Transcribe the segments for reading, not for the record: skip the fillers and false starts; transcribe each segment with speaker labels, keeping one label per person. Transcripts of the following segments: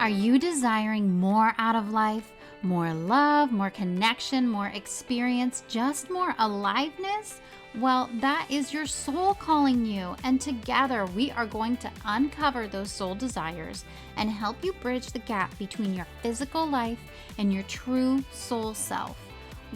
Speaker 1: Are you desiring more out of life? More love, more connection, more experience, just more aliveness? Well, that is your soul calling you, and together we are going to uncover those soul desires and help you bridge the gap between your physical life and your true soul self.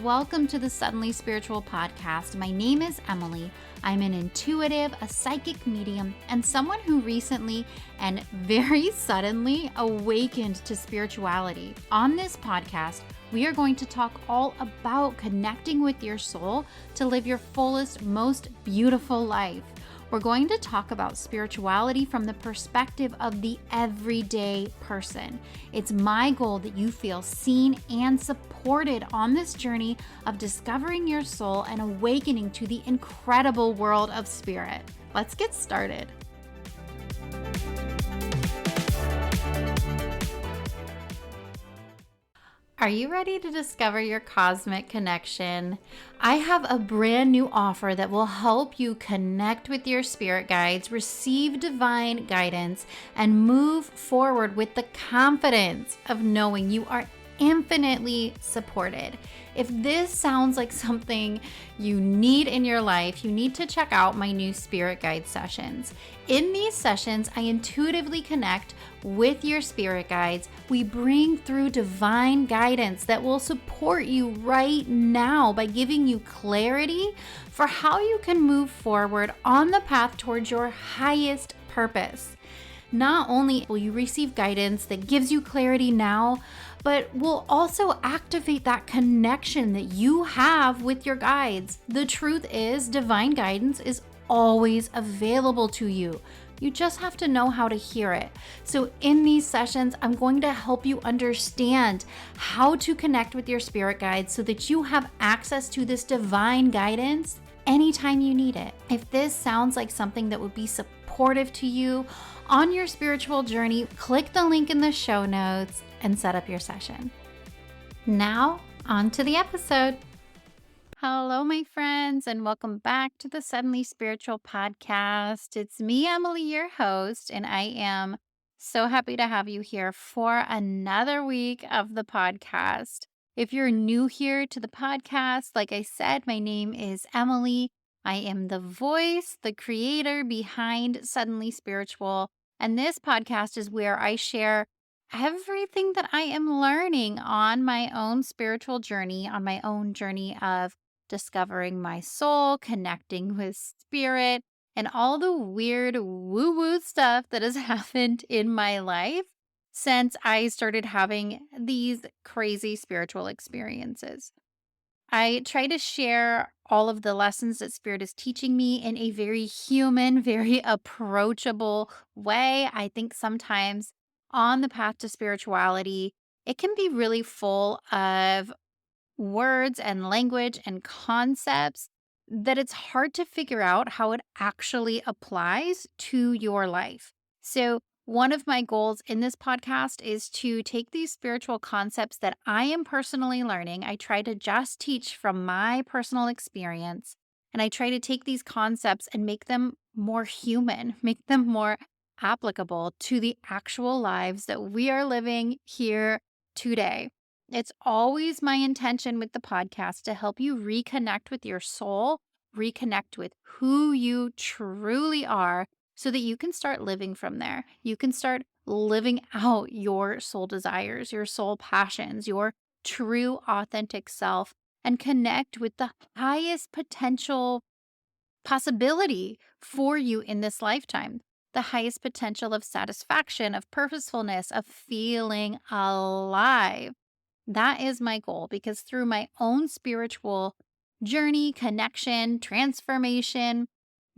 Speaker 1: Welcome to the Suddenly Spiritual podcast. My name is Emily. I'm an intuitive, a psychic medium, and someone who recently and very suddenly awakened to spirituality. On this podcast, we are going to talk all about connecting with your soul to live your fullest, most beautiful life. We're going to talk about spirituality from the perspective of the everyday person. It's my goal that you feel seen and supported on this journey of discovering your soul and awakening to the incredible world of spirit. Let's get started. Are you ready to discover your cosmic connection? I have a brand new offer that will help you connect with your spirit guides, receive divine guidance, and move forward with the confidence of knowing you are infinitely supported. If this sounds like something you need in your life, you need to check out my new spirit guide sessions. In these sessions, I intuitively connect with your spirit guides. We bring through divine guidance that will support you right now by giving you clarity for how you can move forward on the path towards your highest purpose. Not only will you receive guidance that gives you clarity now, but will also activate that connection that you have with your guides. The truth is, divine guidance is always available to you. You just have to know how to hear it. So in these sessions, I'm going to help you understand how to connect with your spirit guides so that you have access to this divine guidance anytime you need it. If this sounds like something that would be supportive to you on your spiritual journey, click the link in the show notes and set up your session. Now, on to the episode. Hello, my friends, and welcome back to the Suddenly Spiritual podcast. It's me, Emily, your host, and I am so happy to have you here for another week of the podcast. If you're new here to the podcast, like I said, my name is Emily. I am the voice, the creator behind Suddenly Spiritual, and this podcast is where I share everything that I am learning on my own spiritual journey, on my own journey of discovering my soul, connecting with spirit, and all the weird woo-woo stuff that has happened in my life since I started having these crazy spiritual experiences. I try to share all of the lessons that Spirit is teaching me in a very human, very approachable way. I think sometimes on the path to spirituality, it can be really full of words and language and concepts that it's hard to figure out how it actually applies to your life. So, one of my goals in this podcast is to take these spiritual concepts that I am personally learning. I try to just teach from my personal experience, and I try to take these concepts and make them more human, make them more applicable to the actual lives that we are living here today. It's always my intention with the podcast to help you reconnect with your soul, reconnect with who you truly are, so that you can start living from there. You can start living out your soul desires, your soul passions, your true, authentic self, and connect with the highest potential possibility for you in this lifetime. The highest potential of satisfaction, of purposefulness, of feeling alive. That is my goal, because through my own spiritual journey, connection, transformation,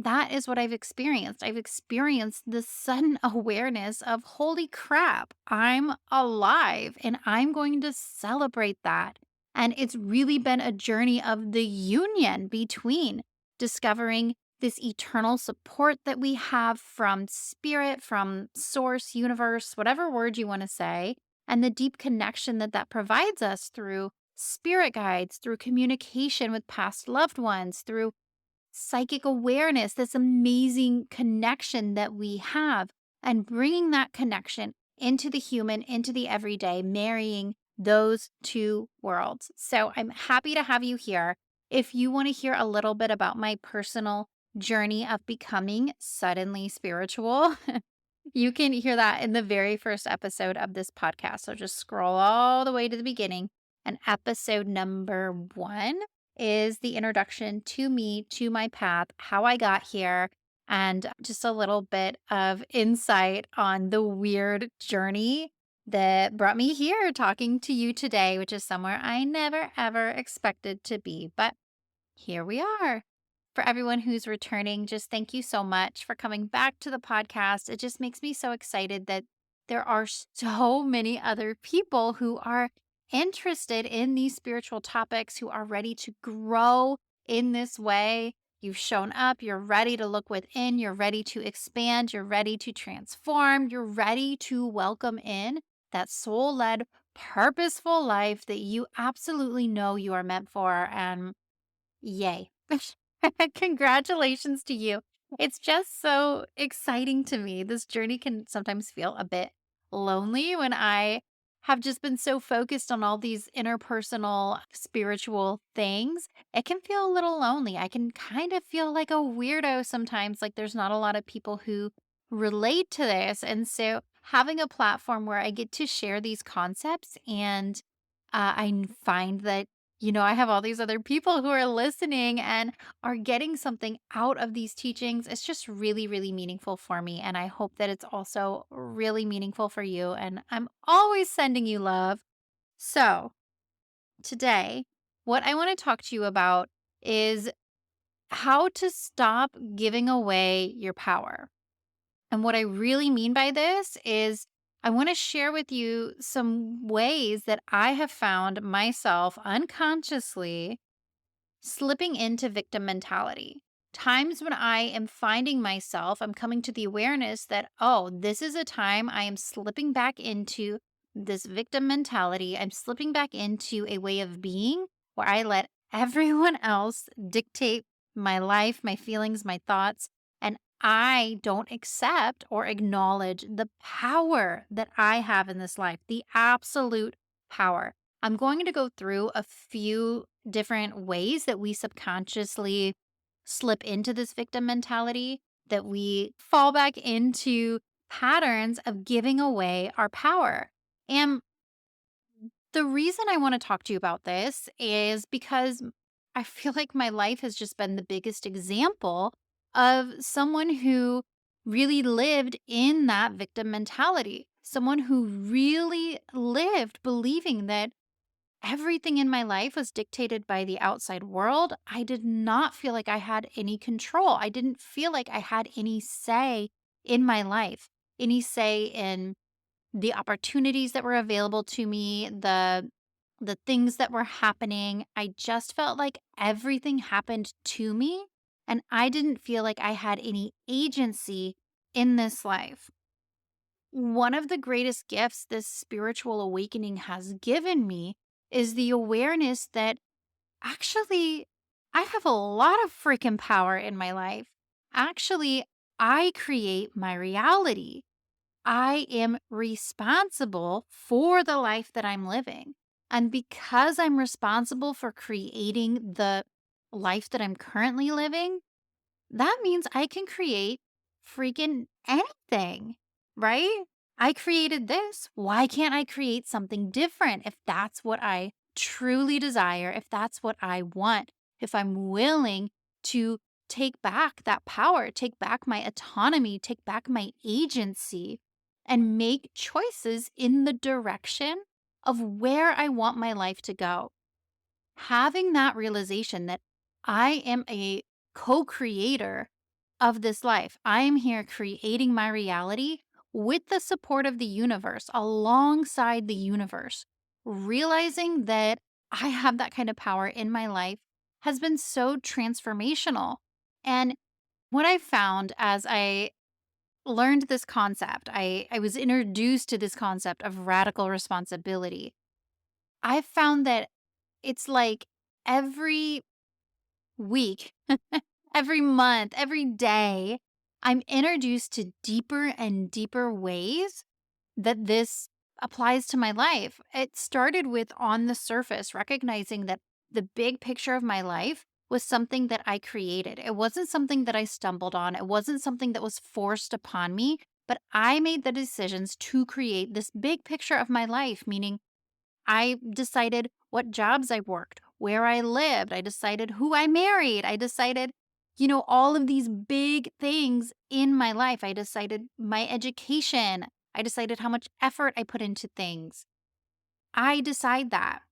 Speaker 1: that is what I've experienced. I've experienced the sudden awareness of, holy crap, I'm alive, and I'm going to celebrate that. And it's really been a journey of the union between discovering this eternal support that we have from spirit, from source, universe, whatever word you want to say, and the deep connection that provides us through spirit guides, through communication with past loved ones, through psychic awareness, this amazing connection that we have, and bringing that connection into the human, into the everyday, marrying those two worlds. So I'm happy to have you here. If you want to hear a little bit about my personal journey of becoming suddenly spiritual, you can hear that in the very first episode of this podcast. So just scroll all the way to the beginning. And episode number 1 is the introduction to me, to my path, how I got here, and just a little bit of insight on the weird journey that brought me here talking to you today, which is somewhere I never ever expected to be. But here we are. For everyone who's returning, just thank you so much for coming back to the podcast. It just makes me so excited that there are so many other people who are interested in these spiritual topics, who are ready to grow in this way. You've shown up, you're ready to look within, you're ready to expand, you're ready to transform, you're ready to welcome in that soul led, purposeful life that you absolutely know you are meant for. And yay. Congratulations to you. It's just so exciting to me. This journey can sometimes feel a bit lonely when I have just been so focused on all these interpersonal spiritual things. It can feel a little lonely. I can kind of feel like a weirdo sometimes, like there's not a lot of people who relate to this. And so having a platform where I get to share these concepts and I find that I have all these other people who are listening and are getting something out of these teachings. It's just really, really meaningful for me. And I hope that it's also really meaningful for you. And I'm always sending you love. So, today, what I want to talk to you about is how to stop giving away your power. And what I really mean by this is I want to share with you some ways that I have found myself unconsciously slipping into victim mentality. Times when I am finding myself, I'm coming to the awareness that, oh, this is a time I am slipping back into this victim mentality. I'm slipping back into a way of being where I let everyone else dictate my life, my feelings, my thoughts, and I don't accept or acknowledge the power that I have in this life, the absolute power. I'm going to go through a few different ways that we subconsciously slip into this victim mentality, that we fall back into patterns of giving away our power. And the reason I want to talk to you about this is because I feel like my life has just been the biggest example of someone who really lived in that victim mentality. Someone who really lived believing that everything in my life was dictated by the outside world. I did not feel like I had any control. I didn't feel like I had any say in my life, any say in the opportunities that were available to me, the things that were happening. I just felt like everything happened to me and I didn't feel like I had any agency in this life. One of the greatest gifts this spiritual awakening has given me is the awareness that actually I have a lot of freaking power in my life. Actually, I create my reality. I am responsible for the life that I'm living. And because I'm responsible for creating the life that I'm currently living, that means I can create freaking anything, right? I created this. Why can't I create something different if that's what I truly desire, if that's what I want, if I'm willing to take back that power, take back my autonomy, take back my agency, and make choices in the direction of where I want my life to go? Having that realization that I am a co creator of this life, I am here creating my reality with the support of the universe, alongside the universe. Realizing that I have that kind of power in my life has been so transformational. And what I found as I learned this concept, I was introduced to this concept of radical responsibility. I found that it's like every week, every month, every day, I'm introduced to deeper and deeper ways that this applies to my life. It started with on the surface, recognizing that the big picture of my life was something that I created. It wasn't something that I stumbled on, it wasn't something that was forced upon me, but I made the decisions to create this big picture of my life, meaning I decided what jobs I worked, where I lived. I decided who I married. I decided, all of these big things in my life. I decided my education. I decided how much effort I put into things. I decide that.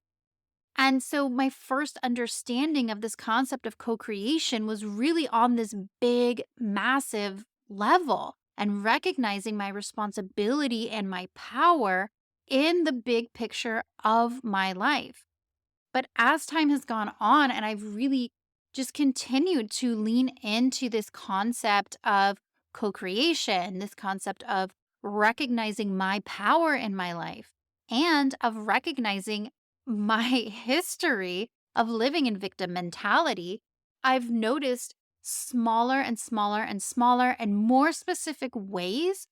Speaker 1: And so my first understanding of this concept of co creation was really on this big, massive level and recognizing my responsibility and my power in the big picture of my life. But as time has gone on, and I've really just continued to lean into this concept of co creation, this concept of recognizing my power in my life, and of recognizing my history of living in victim mentality, I've noticed smaller and smaller and smaller and more specific ways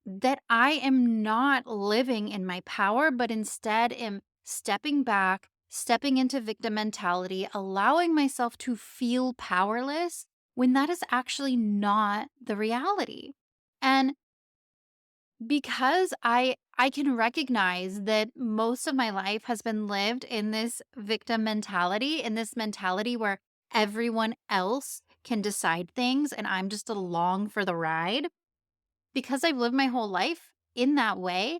Speaker 1: that I am not living in my power, but instead am stepping back, stepping into victim mentality, allowing myself to feel powerless when that is actually not the reality. And because I can recognize that most of my life has been lived in this victim mentality, in this mentality where everyone else can decide things and I'm just along for the ride, because I've lived my whole life in that way,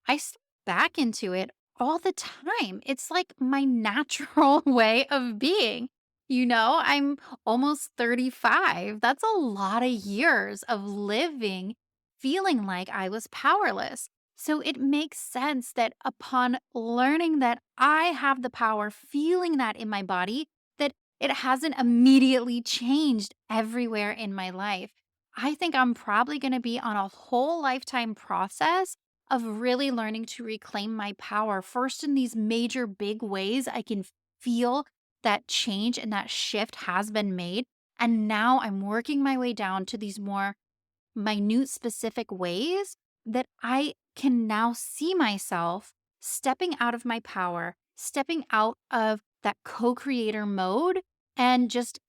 Speaker 1: I slip back into it all the time. It's like my natural way of being. I'm almost 35. That's a lot of years of living feeling like I was powerless. So it makes sense that upon learning that I have the power, feeling that in my body, that it hasn't immediately changed everywhere in my life. I think I'm probably going to be on a whole lifetime process of really learning to reclaim my power. First, in these major big ways, I can feel that change and that shift has been made. And now I'm working my way down to these more minute, specific ways that I can now see myself stepping out of my power, stepping out of that co creator mode, and just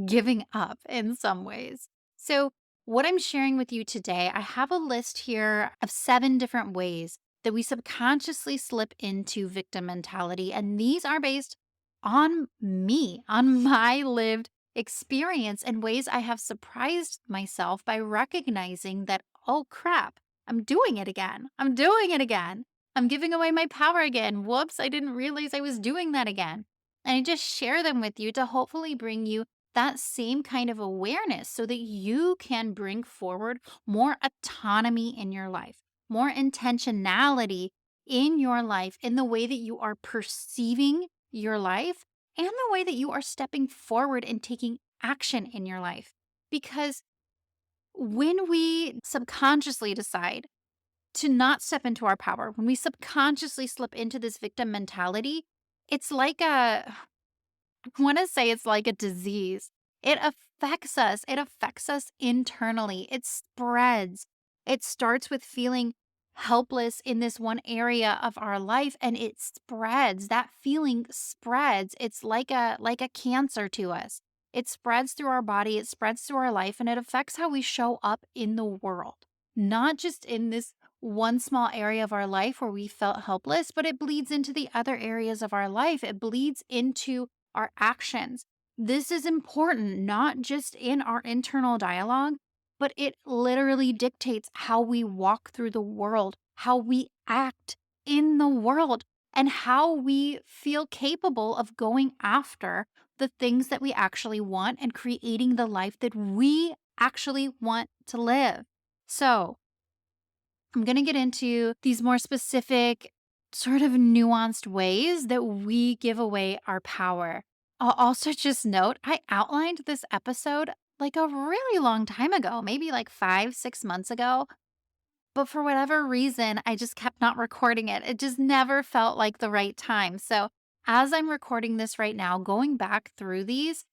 Speaker 1: giving up in some ways. So, what I'm sharing with you today, I have a list here of 7 different ways that we subconsciously slip into victim mentality. And these are based on me, on my lived experience, and ways I have surprised myself by recognizing that, oh crap, I'm doing it again. I'm doing it again. I'm giving away my power again. Whoops, I didn't realize I was doing that again. And I just share them with you to hopefully bring you that same kind of awareness so that you can bring forward more autonomy in your life, more intentionality in your life, in the way that you are perceiving your life and the way that you are stepping forward and taking action in your life. Because when we subconsciously decide to not step into our power, when we subconsciously slip into this victim mentality, it's like I want to say it's like a disease. It affects us. It affects us internally. It spreads. It starts with feeling helpless in this one area of our life and it spreads. That feeling spreads. It's like a cancer to us. It spreads through our body, it spreads through our life and it affects how we show up in the world. Not just in this one small area of our life where we felt helpless, but it bleeds into the other areas of our life. It bleeds into our actions. This is important, not just in our internal dialogue, but it literally dictates how we walk through the world, how we act in the world, and how we feel capable of going after the things that we actually want and creating the life that we actually want to live. So, I'm going to get into these more specific, sort of nuanced ways that we give away our power. I'll also just note I outlined this episode like a really long time ago, maybe like 5, 6 months ago. But for whatever reason, I just kept not recording it. It just never felt like the right time. So, as I'm recording this right now, going back through these,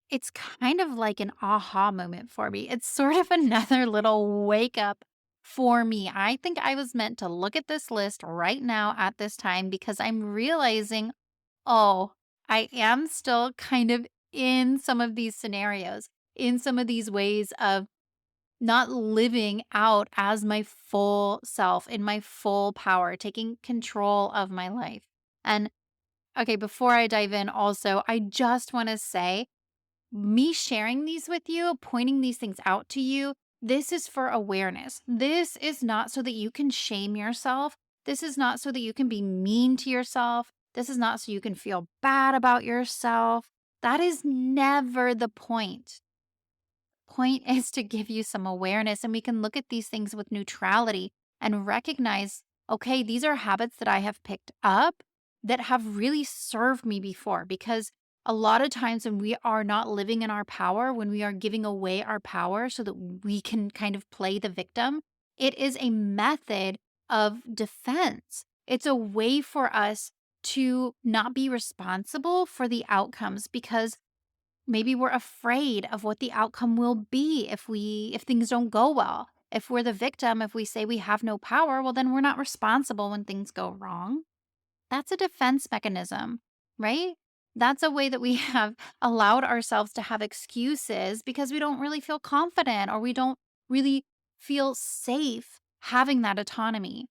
Speaker 1: it's kind of like an aha moment for me. It's sort of another little wake up for me. I think I was meant to look at this list right now at this time because I'm realizing, oh, I am still kind of in some of these scenarios, in some of these ways of not living out as my full self, in my full power, taking control of my life. And okay, before I dive in, also, I just want to say me sharing these with you, pointing these things out to you, this is for awareness. This is not so that you can shame yourself. This is not so that you can be mean to yourself. This is not so you can feel bad about yourself. That is never the point. Point is to give you some awareness, and we can look at these things with neutrality and recognize, okay, these are habits that I have picked up that have really served me before. Because a lot of times when we are not living in our power, when we are giving away our power so that we can kind of play the victim, it is a method of defense. It's a way for us to not be responsible for the outcomes because maybe we're afraid of what the outcome will be if things don't go well. If we're the victim, if we say we have no power, well, then we're not responsible when things go wrong. That's a defense mechanism, right? That's a way that we have allowed ourselves to have excuses because we don't really feel confident or we don't really feel safe having that autonomy.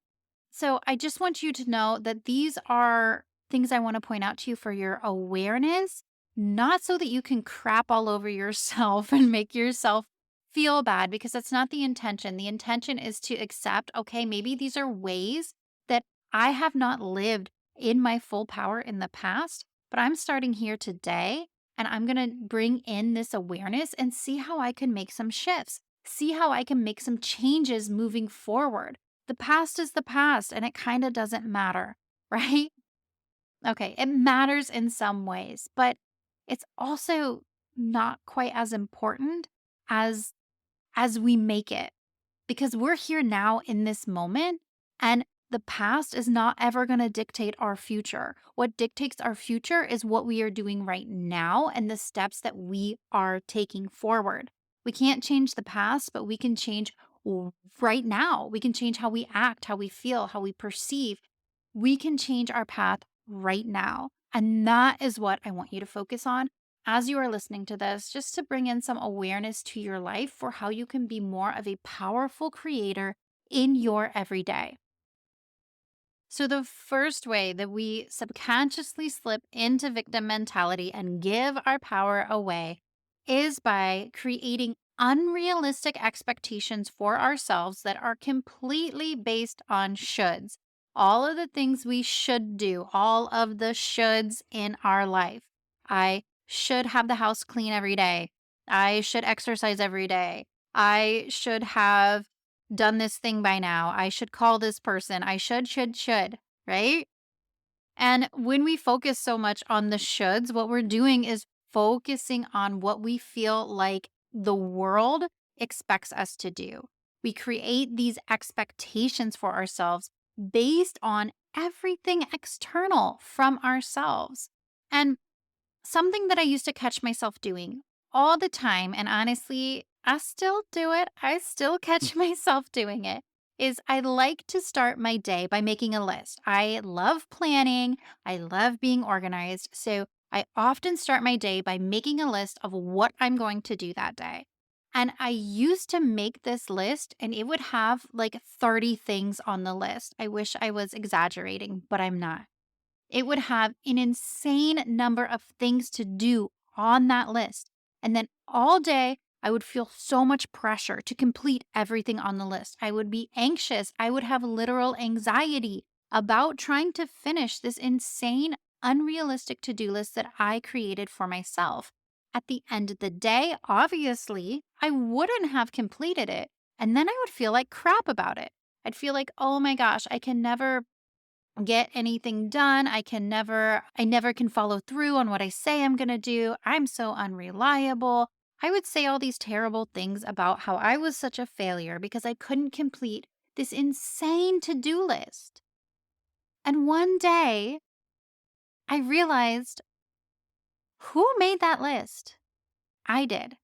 Speaker 1: So I just want you to know that these are things I want to point out to you for your awareness, not so that you can crap all over yourself and make yourself feel bad, because that's not the intention. The intention is to accept, okay, maybe these are ways that I have not lived in my full power in the past, but I'm starting here today and I'm going to bring in this awareness and see how I can make some shifts, see how I can make some changes moving forward. The past is the past and it kind of doesn't matter, right? Okay, it matters in some ways, but it's also not quite as important as we make it, because we're here now in this moment, and the past is not ever going to dictate our future. What dictates our future is what we are doing right now and the steps that we are taking forward. We can't change the past, but we can change right now. We can change how we act, how we feel, how we perceive. We can change our path right now. And that is what I want you to focus on as you are listening to this, just to bring in some awareness to your life for how you can be more of a powerful creator in your everyday. So, the first way that we subconsciously slip into victim mentality and give our power away is by creating unrealistic expectations for ourselves that are completely based on shoulds. All of the things we should do, all of the shoulds in our life. I should have the house clean every day. I should exercise every day. I should have done this thing by now. I should call this person. I should, right? And when we focus so much on the shoulds, what we're doing is focusing on what we feel like the world expects us to do. We create these expectations for ourselves based on everything external from ourselves. And something that I used to catch myself doing all the time, and honestly, I still do it, I still catch myself doing it, is I like to start my day by making a list. I love planning, I love being organized. So I often start my day by making a list of what I'm going to do that day. And I used to make this list and it would have like 30 things on the list. I wish I was exaggerating, but I'm not. It would have an insane number of things to do on that list. And then all day, I would feel so much pressure to complete everything on the list. I would be anxious. I would have literal anxiety about trying to finish this insane, unrealistic to do list that I created for myself. At the end of the day, obviously, I wouldn't have completed it. And then I would feel like crap about it. I'd feel like, oh my gosh, I can never get anything done. I never can follow through on what I say I'm going to do. I'm so unreliable. I would say all these terrible things about how I was such a failure because I couldn't complete this insane to do list. And one day I realized, who made that list? I did.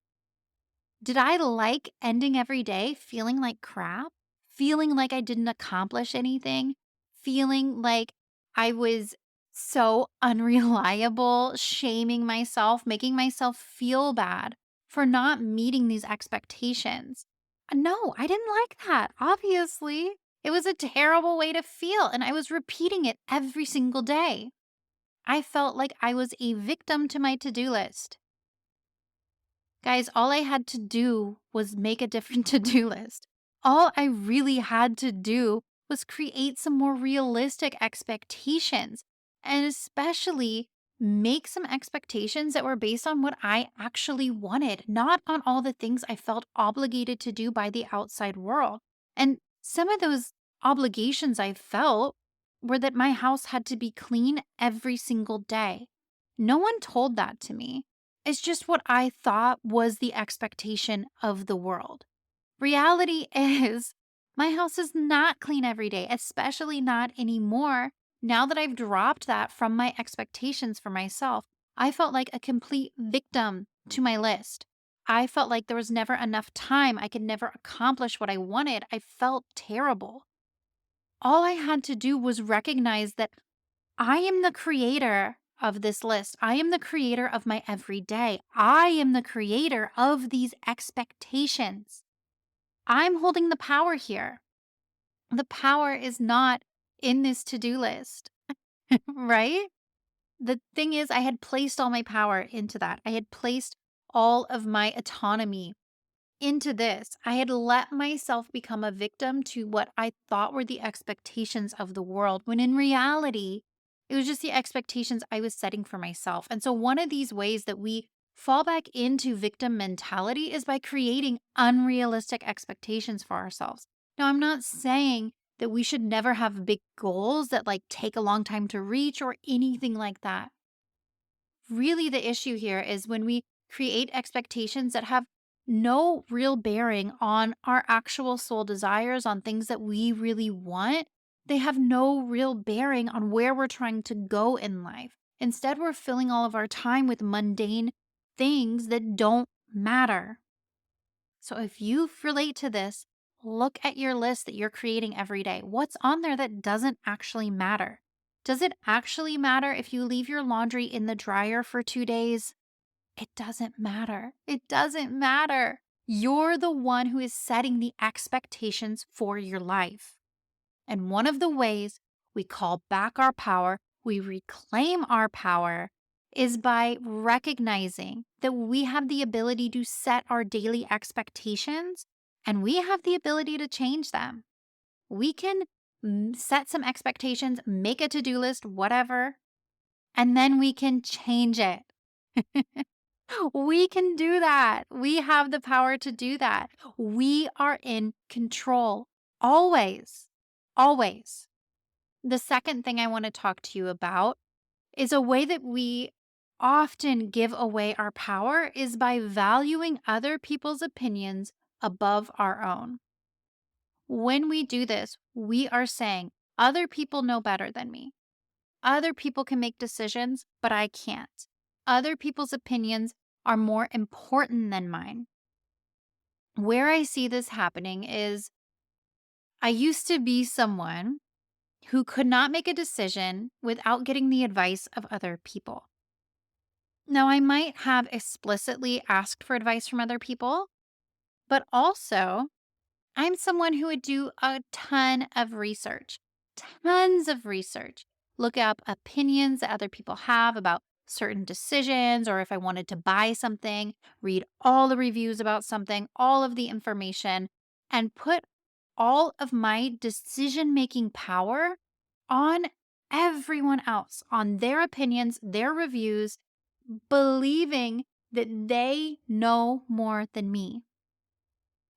Speaker 1: Did I like ending every day feeling like crap? feeling like I didn't accomplish anything, feeling like I was so unreliable, shaming myself, making myself feel bad for not meeting these expectations. No, I didn't like that, obviously. It was a terrible way to feel, and I was repeating it every single day. I felt like I was a victim to my to-do list. Guys, all I had to do was make a different to-do list. All I really had to do was create some more realistic expectations, and especially make some expectations that were based on what I actually wanted, not on all the things I felt obligated to do by the outside world. And some of those obligations I felt were that my house had to be clean every single day. No one told that to me. It's just what I thought was the expectation of the world. Reality is, my house is not clean every day, especially not anymore. Now that I've dropped that from my expectations for myself, I felt like a complete victim to my list. I felt like there was never enough time. I could never accomplish what I wanted. I felt terrible. All I had to do was recognize that I am the creator of this list. I am the creator of my everyday. I am the creator of these expectations. I'm holding the power here. The power is not in this to-do list, right? The thing is, I had placed all my power into that. I had placed all of my autonomy into this. I had let myself become a victim to what I thought were the expectations of the world, when in reality, it was just the expectations I was setting for myself. And so, one of these ways that we fall back into victim mentality is by creating unrealistic expectations for ourselves. Now, I'm not saying that we should never have big goals that like take a long time to reach or anything like that. Really, the issue here is when we create expectations that have no real bearing on our actual soul desires, on things that we really want. They have no real bearing on where we're trying to go in life. Instead, we're filling all of our time with mundane things that don't matter. So if you relate to this, look at your list that you're creating every day. What's on there that doesn't actually matter? Does it actually matter if you leave your laundry in the dryer for 2 days? It doesn't matter. It doesn't matter. You're the one who is setting the expectations for your life. And one of the ways we call back our power, we reclaim our power, is by recognizing that we have the ability to set our daily expectations and we have the ability to change them. We can set some expectations, make a to-do list, whatever, and then we can change it. We can do that. We have the power to do that. We are in control. Always. Always. The second thing I want to talk to you about is a way that we often give away our power is by valuing other people's opinions above our own. When we do this, we are saying, other people know better than me. Other people can make decisions, but I can't. Other people's opinions are more important than mine. Where I see this happening is I used to be someone who could not make a decision without getting the advice of other people. Now, I might have explicitly asked for advice from other people, but also I'm someone who would do a ton of research, tons of research. Look up opinions that other people have about certain decisions, or if I wanted to buy something, read all the reviews about something, all of the information, and put all of my decision making power on everyone else, on their opinions, their reviews, believing that they know more than me.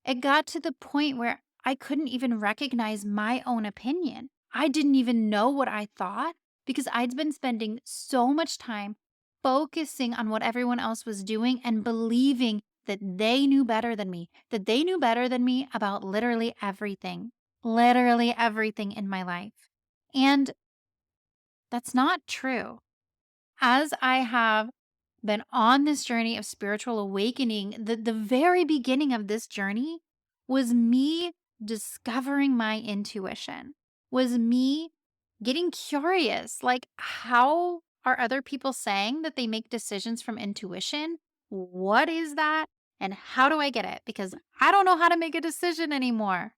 Speaker 1: It got to the point where I couldn't even recognize my own opinion. I didn't even know what I thought because I'd been spending so much time focusing on what everyone else was doing and believing that they knew better than me, that they knew better than me about literally everything in my life. And that's not true. As I have been on this journey of spiritual awakening, the very beginning of this journey was me discovering my intuition, was me getting curious. Like, how are other people saying that they make decisions from intuition? What is that? And how do I get it? Because I don't know how to make a decision anymore.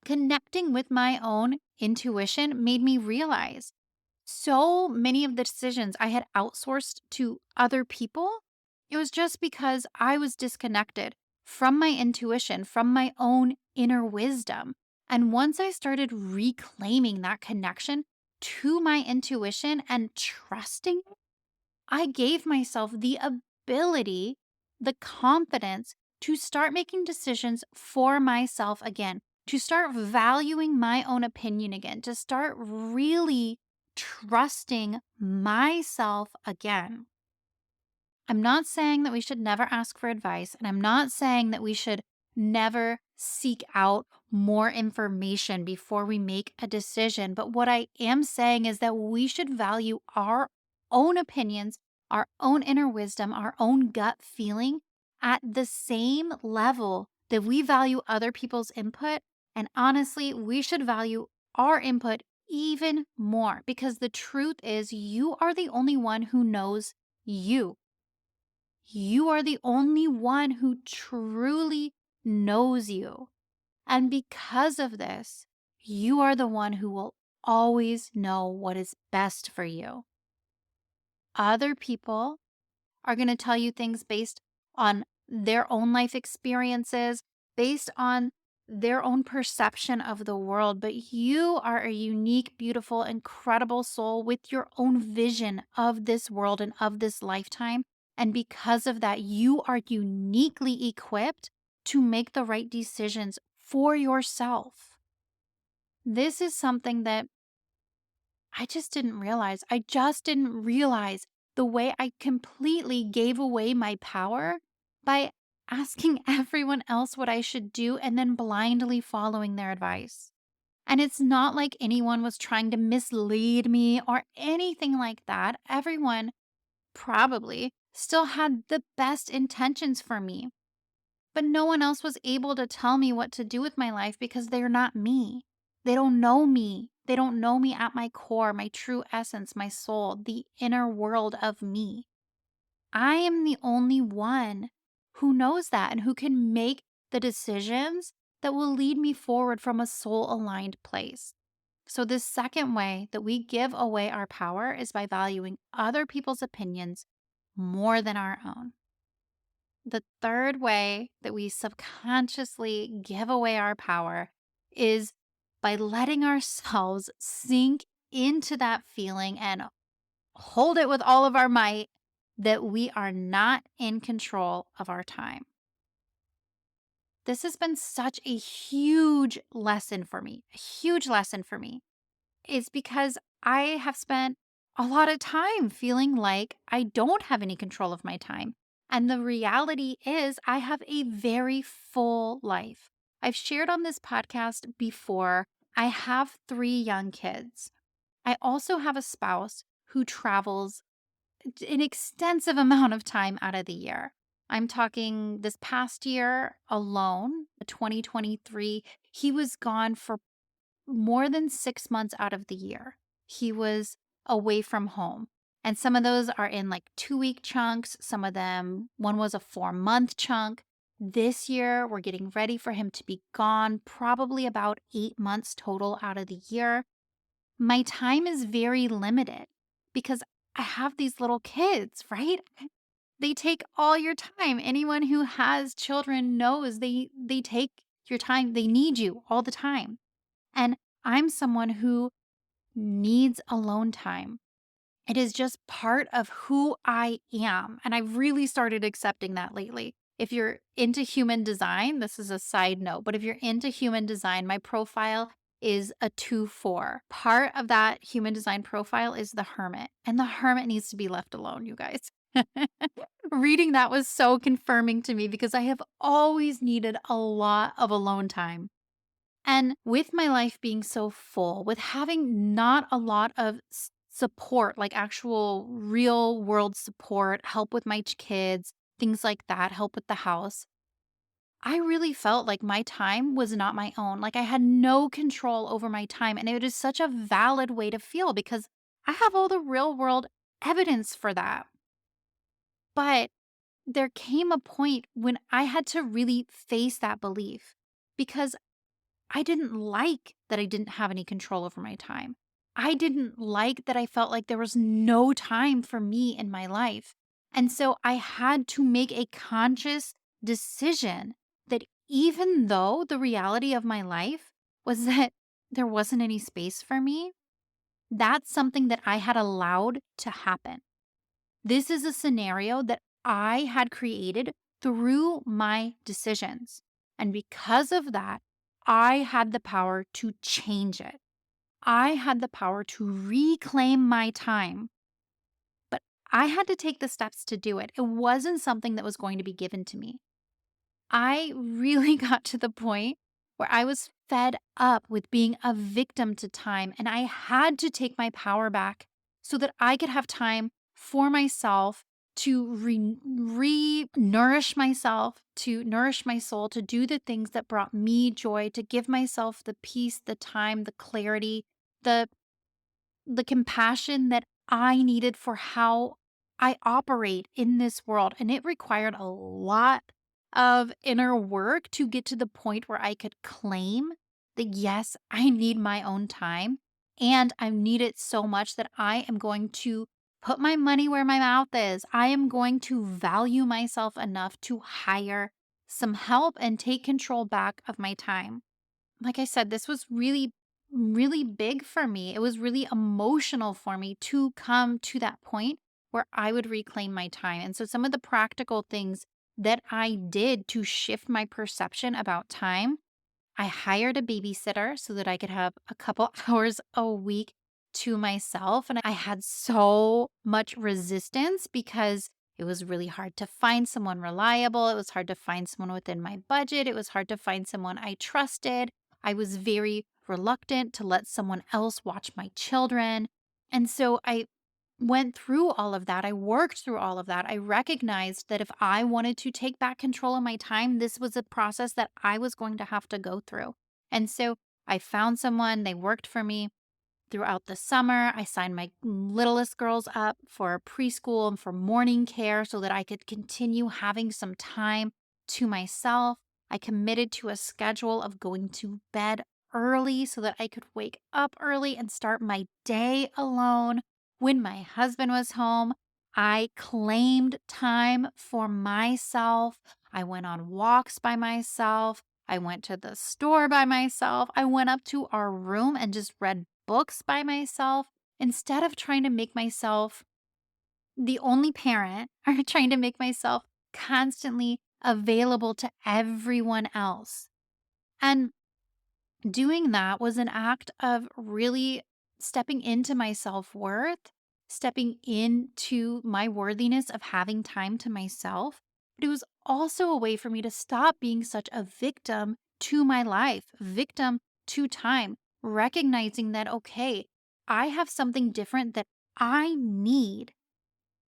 Speaker 1: Connecting with my own intuition made me realize so many of the decisions I had outsourced to other people, it was just because I was disconnected from my intuition, from my own inner wisdom. And once I started reclaiming that connection to my intuition and trusting it, I gave myself the ability, the confidence to start making decisions for myself again, to start valuing my own opinion again, to start really trusting myself again. I'm not saying that we should never ask for advice, and I'm not saying that we should never seek out more information before we make a decision. But what I am saying is that we should value our own opinions, our own inner wisdom, our own gut feeling at the same level that we value other people's input. And honestly, we should value our input even more because the truth is, you are the only one who knows you. You are the only one who truly knows you. And because of this, you are the one who will always know what is best for you. Other people are going to tell you things based on their own life experiences, based on their own perception of the world. But you are a unique, beautiful, incredible soul with your own vision of this world and of this lifetime. And because of that, you are uniquely equipped to make the right decisions for yourself. This is something that I just didn't realize. I just didn't realize the way I completely gave away my power by asking everyone else what I should do and then blindly following their advice. And it's not like anyone was trying to mislead me or anything like that. Everyone probably still had the best intentions for me. But no one else was able to tell me what to do with my life because they're not me. They don't know me. They don't know me at my core, my true essence, my soul, the inner world of me. I am the only one who knows that and who can make the decisions that will lead me forward from a soul aligned place. So, this second way that we give away our power is by valuing other people's opinions more than our own. The third way that we subconsciously give away our power is by letting ourselves sink into that feeling and hold it with all of our might that we are not in control of our time. This has been such a huge lesson for me, a huge lesson for me. Is because I have spent a lot of time feeling like I don't have any control of my time. And the reality is, I have a very full life. I've shared on this podcast before, I have 3 young kids. I also have a spouse who travels an extensive amount of time out of the year. I'm talking this past year alone, 2023, he was gone for more than 6 months out of the year. He was away from home. And some of those are in like 2-week chunks. Some of them, one was a 4-month chunk. This year, we're getting ready for him to be gone, probably about 8 months total out of the year. My time is very limited because I have these little kids, right? They take all your time. Anyone who has children knows they take your time. They need you all the time. And I'm someone who needs alone time. It is just part of who I am. And I've really started accepting that lately. If you're into human design, this is a side note, but if you're into human design, my profile is a 2-4. Part of that human design profile is the hermit, and the hermit needs to be left alone, you guys. Reading that was so confirming to me because I have always needed a lot of alone time. And with my life being so full, with having not a lot of support, like actual real world support, help with my kids, things like that, help with the house, I really felt like my time was not my own. Like I had no control over my time. And it is such a valid way to feel because I have all the real world evidence for that. But there came a point when I had to really face that belief because I didn't like that I didn't have any control over my time. I didn't like that I felt like there was no time for me in my life. And so I had to make a conscious decision that even though the reality of my life was that there wasn't any space for me, that's something that I had allowed to happen. This is a scenario that I had created through my decisions. And because of that, I had the power to change it. I had the power to reclaim my time, but I had to take the steps to do it. It wasn't something that was going to be given to me. I really got to the point where I was fed up with being a victim to time, and I had to take my power back so that I could have time for myself to nourish myself, to nourish my soul, to do the things that brought me joy, to give myself the peace, the time, the clarity, the the compassion that I needed for how I operate in this world. And it required a lot of inner work to get to the point where I could claim that, yes, I need my own time and I need it so much that I am going to put my money where my mouth is. I am going to value myself enough to hire some help and take control back of my time. Like I said, this was really, really big for me. It was really emotional for me to come to that point where I would reclaim my time. And so, some of the practical things that I did to shift my perception about time, I hired a babysitter so that I could have a couple hours a week to myself. And I had so much resistance because it was really hard to find someone reliable. It was hard to find someone within my budget. It was hard to find someone I trusted. I was very reluctant to let someone else watch my children. And so I went through all of that. I worked through all of that. I recognized that if I wanted to take back control of my time, this was a process that I was going to have to go through. And so I found someone, they worked for me throughout the summer. I signed my littlest girls up for preschool and for morning care so that I could continue having some time to myself. I committed to a schedule of going to bed early so that I could wake up early and start my day alone. When my husband was home, I claimed time for myself. I went on walks by myself. I went to the store by myself. I went up to our room and just read books by myself instead of trying to make myself the only parent or trying to make myself constantly available to everyone else. And doing that was an act of really stepping into my self worth, stepping into my worthiness of having time to myself. But it was also a way for me to stop being such a victim to my life, victim to time, recognizing that, okay, I have something different that I need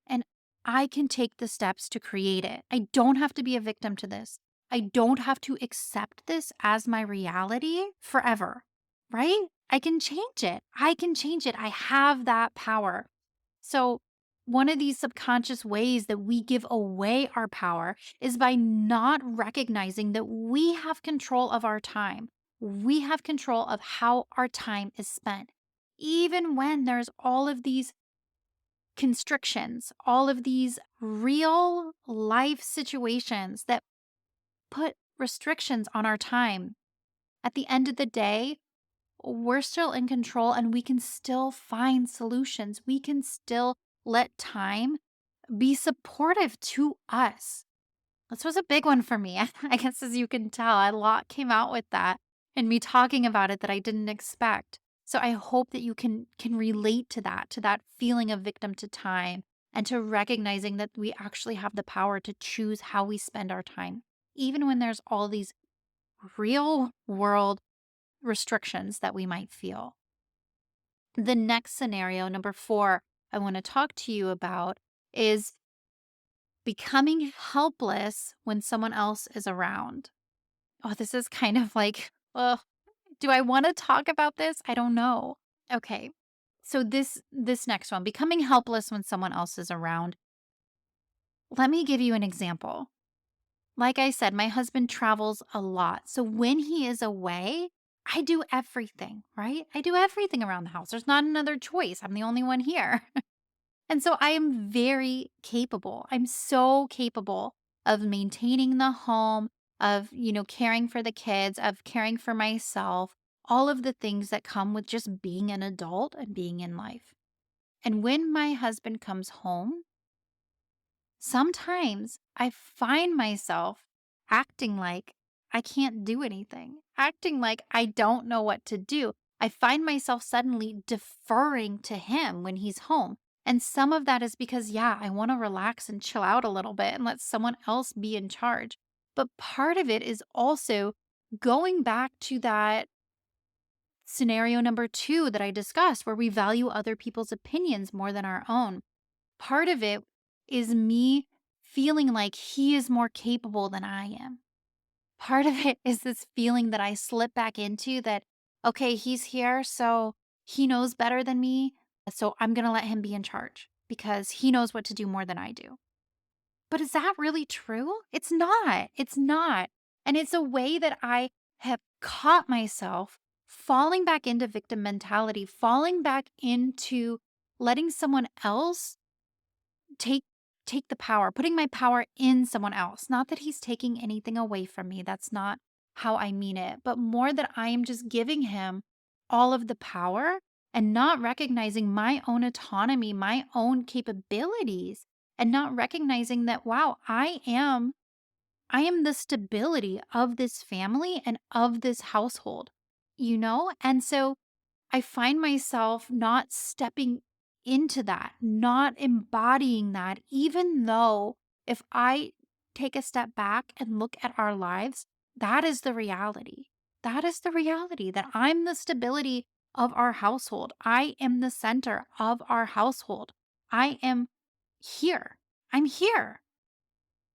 Speaker 1: and I can take the steps to create it. I don't have to be a victim to this. I don't have to accept this as my reality forever, right? I can change it. I can change it. I have that power. So, one of these subconscious ways that we give away our power is by not recognizing that we have control of our time. We have control of how our time is spent. Even when there's all of these constrictions, all of these real life situations that put restrictions on our time. At the end of the day, we're still in control and we can still find solutions. We can still let time be supportive to us. This was a big one for me. I guess as you can tell, a lot came out with that and me talking about it that I didn't expect. So I hope that you can relate to that feeling of victim to time and to recognizing that we actually have the power to choose how we spend our time, even when there's all these real world restrictions that we might feel. The next scenario, number 4, I want to talk to you about is becoming helpless when someone else is around. Oh, this is kind of like, ugh, do I want to talk about this? I don't know. Okay. So this next one, becoming helpless when someone else is around. Let me give you an example. Like I said, my husband travels a lot. So when he is away, I do everything, right? I do everything around the house. There's not another choice. I'm the only one here. And so I am very capable. I'm so capable of maintaining the home, of, caring for the kids, of caring for myself, all of the things that come with just being an adult and being in life. And when my husband comes home, sometimes I find myself acting like I can't do anything, acting like I don't know what to do. I find myself suddenly deferring to him when he's home. And some of that is because, yeah, I want to relax and chill out a little bit and let someone else be in charge. But part of it is also going back to that scenario number two that I discussed, where we value other people's opinions more than our own. Part of it is me feeling like he is more capable than I am. Part of it is this feeling that I slip back into that, okay, he's here, so he knows better than me. So I'm going to let him be in charge because he knows what to do more than I do. But is that really true? It's not. It's not. And it's a way that I have caught myself falling back into victim mentality, falling back into letting someone else take take the power, putting my power in someone else. Not that he's taking anything away from me. That's not how I mean it, but more that I am just giving him all of the power and not recognizing my own autonomy, my own capabilities, and not recognizing that wow, I am the stability of this family and of this household. And so I find myself not stepping into that, not embodying that, even though if I take a step back and look at our lives, that is the reality. That is the reality that I'm the stability of our household. I am the center of our household. I am here. I'm here.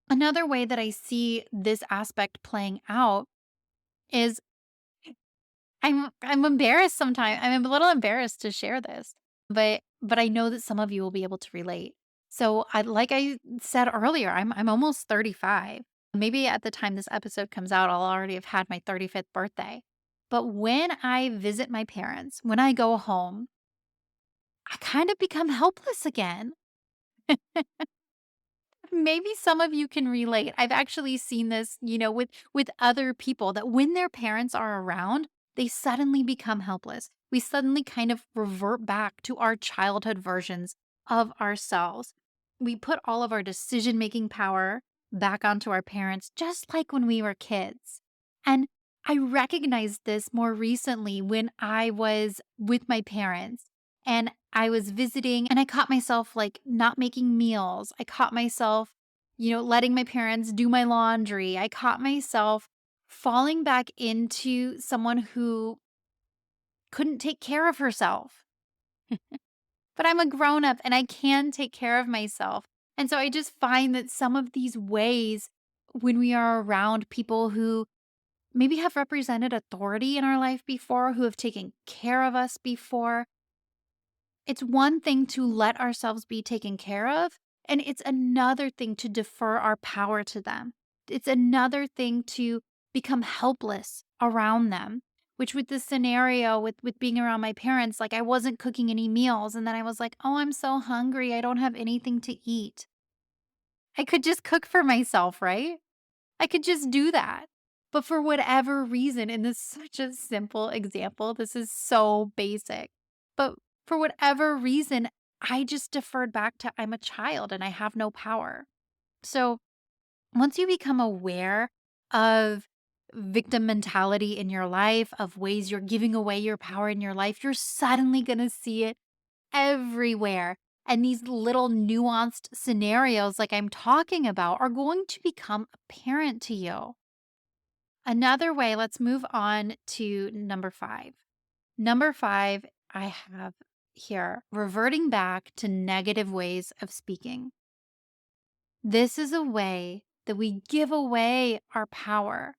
Speaker 1: Another way that I see this aspect playing out is I'm embarrassed sometimes. I'm a little embarrassed to share this, but I know that some of you will be able to relate. So I like I said earlier, I'm almost 35. Maybe at the time this episode comes out, I'll already have had my 35th birthday. But when I visit my parents, when I go home, I kind of become helpless again. Maybe some of you can relate. I've actually seen this, with other people that when their parents are around, they suddenly become helpless. We suddenly kind of revert back to our childhood versions of ourselves. We put all of our decision-making power back onto our parents, just like when we were kids. And I recognized this more recently when I was with my parents and I was visiting and I caught myself like not making meals. I caught myself, letting my parents do my laundry. I caught myself falling back into someone who couldn't take care of herself. But I'm a grown up and I can take care of myself. And so I just find that some of these ways when we are around people who maybe have represented authority in our life before, who have taken care of us before, it's one thing to let ourselves be taken care of, and it's another thing to defer our power to them. It's another thing to become helpless around them, which with this scenario with being around my parents, like I wasn't cooking any meals and then I was like, "Oh, I'm so hungry. I don't have anything to eat." I could just cook for myself, right? I could just do that. But for whatever reason, and this is such a simple example, this is so basic. But for whatever reason, I just deferred back to I'm a child and I have no power. So once you become aware of victim mentality in your life, of ways you're giving away your power in your life, you're suddenly going to see it everywhere. And these little nuanced scenarios, like I'm talking about, are going to become apparent to you. Another way, let's move on to number five. Number five, I have here reverting back to negative ways of speaking. This is a way that we give away our power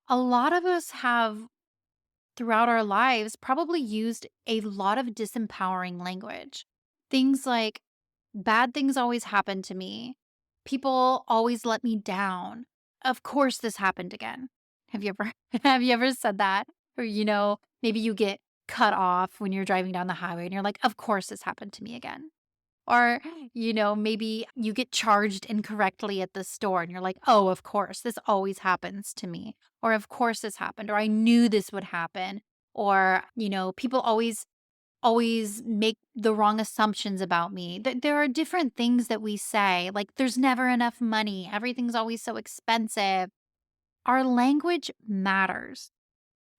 Speaker 1: A lot of us have throughout our lives probably used a lot of disempowering language. Things like, bad things always happen to me. People always let me down. Of course this happened again. Have you ever have you ever said that? Or maybe you get cut off when you're driving down the highway and you're like, of course this happened to me again. Or, maybe you get charged incorrectly at the store and you're like, oh, of course, this always happens to me. Or, of course, this happened. Or, I knew this would happen. Or, people always make the wrong assumptions about me. There are different things that we say, like, there's never enough money. Everything's always so expensive. Our language matters.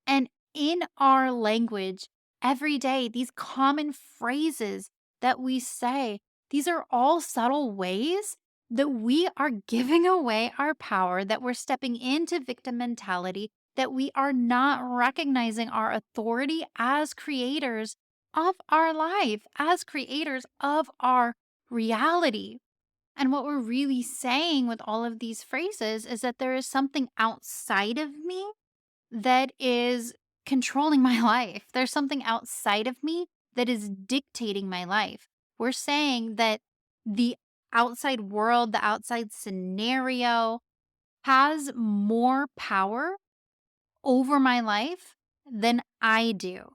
Speaker 1: And in our language, every day, these common phrases that we say, these are all subtle ways that we are giving away our power, that we're stepping into victim mentality, that we are not recognizing our authority as creators of our life, as creators of our reality. And what we're really saying with all of these phrases is that there is something outside of me that is controlling my life. There's something outside of me that is dictating my life. We're saying that the outside world, the outside scenario has more power over my life than I do.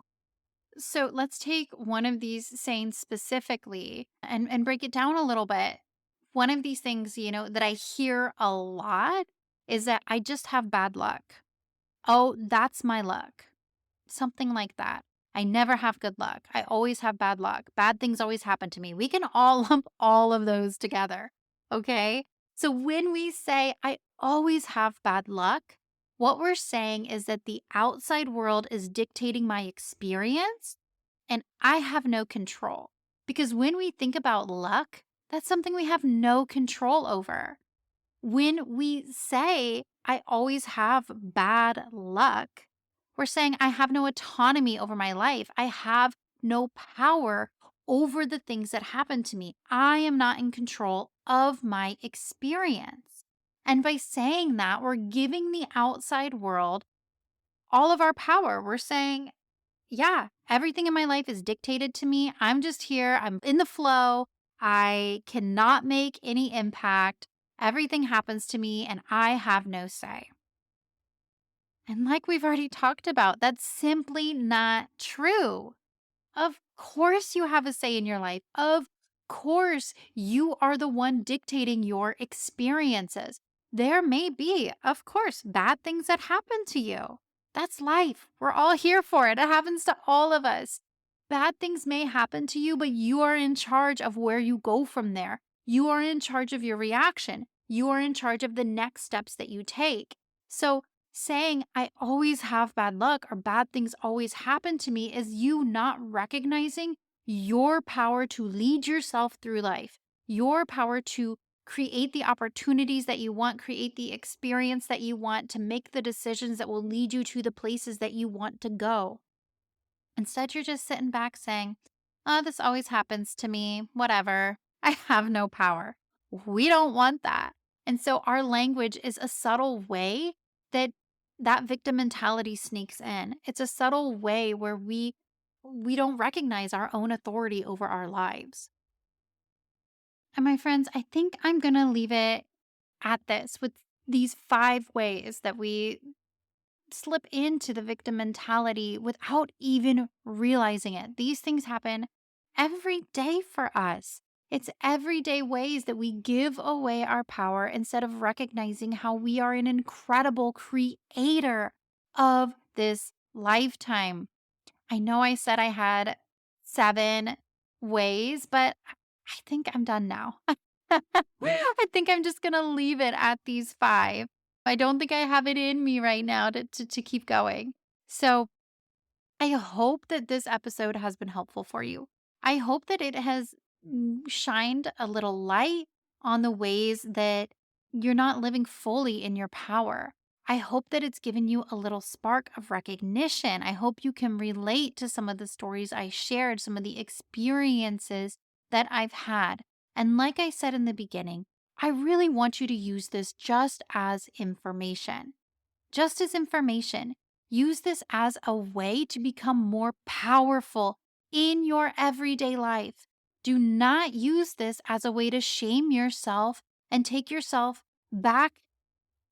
Speaker 1: So let's take one of these sayings specifically and break it down a little bit. One of these things, that I hear a lot is that I just have bad luck. Oh, that's my luck. Something like that. I never have good luck. I always have bad luck. Bad things always happen to me. We can all lump all of those together. Okay. So when we say, I always have bad luck, what we're saying is that the outside world is dictating my experience and I have no control. Because when we think about luck, that's something we have no control over. When we say, I always have bad luck, we're saying I have no autonomy over my life. I have no power over the things that happen to me. I am not in control of my experience. And by saying that, we're giving the outside world all of our power. We're saying, yeah, everything in my life is dictated to me. I'm just here. I'm in the flow. I cannot make any impact. Everything happens to me and I have no say. And like we've already talked about, that's simply not true. Of course, you have a say in your life. Of course, you are the one dictating your experiences. There may be, of course, bad things that happen to you. That's life. We're all here for it. It happens to all of us. Bad things may happen to you, but you are in charge of where you go from there. You are in charge of your reaction. You are in charge of the next steps that you take. So, saying, I always have bad luck or bad things always happen to me is you not recognizing your power to lead yourself through life, your power to create the opportunities that you want, create the experience that you want, to make the decisions that will lead you to the places that you want to go. Instead, you're just sitting back saying, oh, this always happens to me, whatever. I have no power. We don't want that. And so our language is a subtle way that victim mentality sneaks in. It's a subtle way where we don't recognize our own authority over our lives. And my friends, I think I'm going to leave it at this with these 5 ways that we slip into the victim mentality without even realizing it. These things happen every day for us. It's everyday ways that we give away our power instead of recognizing how we are an incredible creator of this lifetime. I know I said I had 7 ways, but I think I'm done now. I think I'm just going to leave it at these 5. I don't think I have it in me right now to keep going. So I hope that this episode has been helpful for you. I hope that it has shined a little light on the ways that you're not living fully in your power. I hope that it's given you a little spark of recognition. I hope you can relate to some of the stories I shared, some of the experiences that I've had. And like I said in the beginning, I really want you to use this just as information. just as information. Use this as a way to become more powerful in your everyday life. Do not use this as a way to shame yourself and take yourself back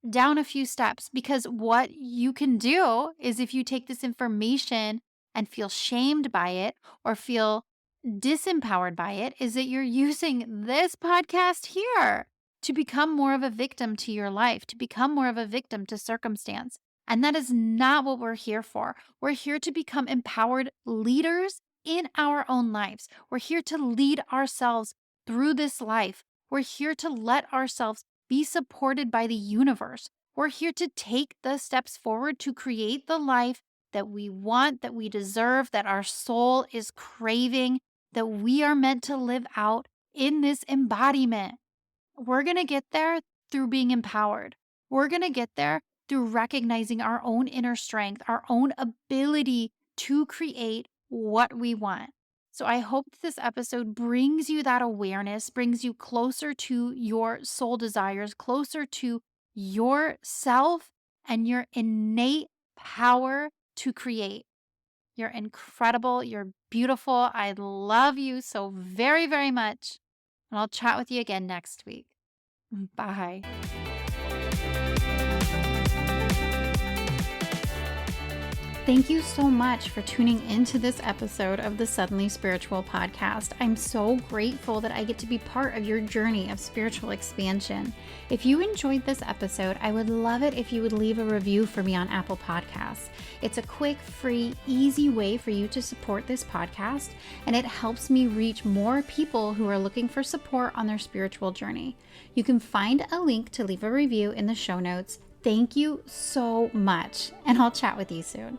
Speaker 1: down a few steps, because what you can do is, if you take this information and feel shamed by it or feel disempowered by it, is that you're using this podcast here to become more of a victim to your life, to become more of a victim to circumstance. And that is not what we're here for. We're here to become empowered leaders in our own lives. We're here to lead ourselves through this life. We're here to let ourselves be supported by the universe. We're here to take the steps forward to create the life that we want, that we deserve, that our soul is craving, that we are meant to live out in this embodiment. We're going to get there through being empowered. We're going to get there through recognizing our own inner strength, our own ability to create what we want. So I hope this episode brings you that awareness, brings you closer to your soul desires, closer to yourself and your innate power to create. You're incredible. You're beautiful. I love you so very, very much. And I'll chat with you again next week. Bye. Thank you so much for tuning into this episode of the Suddenly Spiritual podcast. I'm so grateful that I get to be part of your journey of spiritual expansion. If you enjoyed this episode, I would love it if you would leave a review for me on Apple Podcasts. It's a quick, free, easy way for you to support this podcast, and it helps me reach more people who are looking for support on their spiritual journey. You can find a link to leave a review in the show notes. Thank you so much, and I'll chat with you soon.